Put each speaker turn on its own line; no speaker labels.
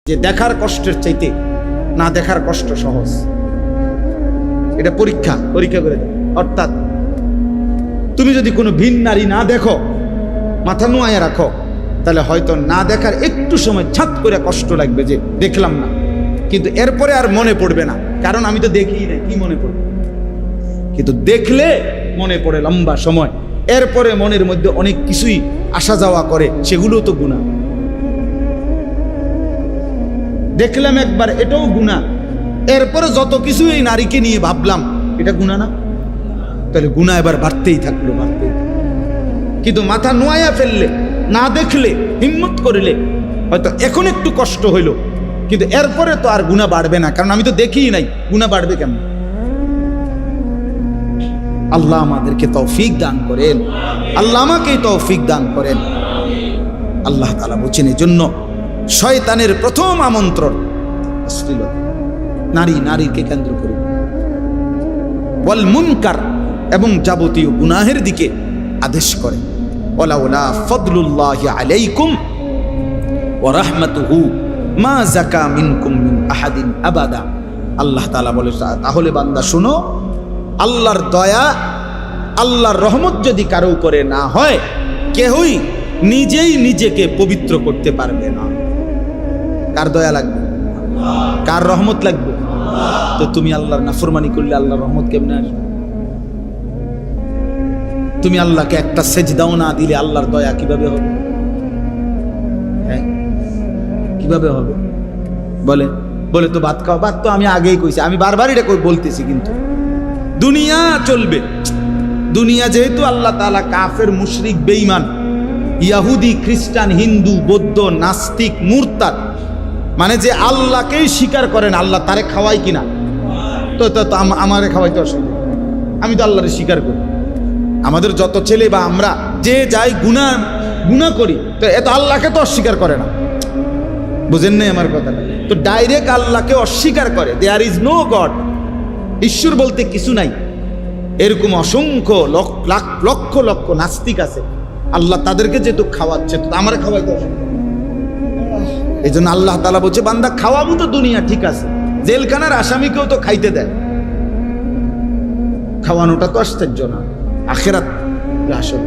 যে দেখার কষ্টের চাইতে না দেখার কষ্ট সহজ। এটা পরীক্ষা করে দেয়। অর্থাৎ তুমি যদি কোনো ভিন নারী না দেখো, মাথা নোয়ায় রাখো, তাহলে হয়তো না দেখার একটু সময় ছাত করে কষ্ট লাগবে যে দেখলাম না, কিন্তু এরপরে আর মনে পড়বে না, কারণ আমি তো দেখিই না, কি মনে পড়বে। কিন্তু দেখলে মনে পড়ে লম্বা সময়, এরপরে মনের মধ্যে অনেক কিছুই আসা যাওয়া করে, সেগুলোও তো গুনাহ। দেখলাম একবার, এটাও গুনাহ। এরপরে যত কিছু এই নারীকে নিয়ে ভাবলাম, এটা গুনাহ না? তাহলে গুনাহ এবার বাড়তেই থাকলো। কিন্তু মাথা নোয়াইয়া ফেললে, না দেখলে, হিম্মত করলে, হয়তো এখন একটু কষ্ট হইল, কিন্তু এরপরে তো আর গুনাহ বাড়বে না, কারণ আমি তো দেখিই নাই, গুনাহ বাড়বে কেমন? আল্লাহ আমাদেরকে তৌফিক দান করেন, আল্লাহ আমাকেই তৌফিক দান করেন। আল্লাহ তাআলা বলেছেন, এজন্য শয়তানের প্রথম আমন্ত্রণ অশ্লীলতা, নারীকে কেন্দ্র করে, ওয়াল মুনকার, এবং যাবতীয় গুনাহের দিকে আদেশ করে। ওয়ালাউলা ফাদলুল্লাহি আলাইকুম ওয়া রাহমাতুহু মা যাকা মিনকুম মিন আহাদিন আবাদা। আল্লাহ তাআলা বলে, তাহলে বান্দা শুনো, আল্লাহর দয়া, আল্লাহর রহমত যদি কারো করে না হয়, কেহই নিজেই নিজেকে পবিত্র করতে পারবে না। কার দয়া লাগবে? কার রহমত লাগবে? তো তুমি আল্লাহর নাফরমানি করলে আল্লাহর রহমত কেমনে আসবে? তুমি আল্লাহকে একটা সেজদাও না দিলে আল্লাহর দয়া কিভাবে হবে? হ্যাঁ, কিভাবে হবে? বলে তো ভাত খাও। ভাত তো আমি আগেই কইছি, আমি বারবার এটা বলতেছি, কিন্তু দুনিয়া চলবে। দুনিয়া যেহেতু আল্লাহ তাআলা কাফের, মুশরিক, বেঈমান, ইহুদি, খ্রিস্টান, হিন্দু, বৌদ্ধ, নাস্তিক, মুরতাদ, মানে যে আল্লাহকেই স্বীকার করেন, আল্লাহ তারে খাওয়াই কিনা, তো আমারে খাওয়াইতে অসুবিধা, আমি তো আল্লাহরে স্বীকার করি। আমাদের যত ছেলে বা আমরা যে যাই গুনাহ করি, তো এত আল্লাহকে তো অস্বীকার করে না। বুঝেন নাই আমার কথা? তো ডাইরেক্ট আল্লাহকে অস্বীকার করে, দেয়ার ইজ নো গড, ঈশ্বর বলতে কিছু নাই। এরকম অসংখ্য লক্ষ লক্ষ নাস্তিক আছে, আল্লাহ তাদেরকে যেহেতু খাওয়াচ্ছে, তো আমার খাওয়াইতে অসুবিধা। এই জন্য আল্লাহ তাআলা বলছে, বান্দা খাওয়াবো তো দুনিয়া ঠিক আছে, জেলখানার আসামিকেও তো খাইতে দেয়, খাওয়ানোটা তো আশ্চর্য না, আখিরাত আসল।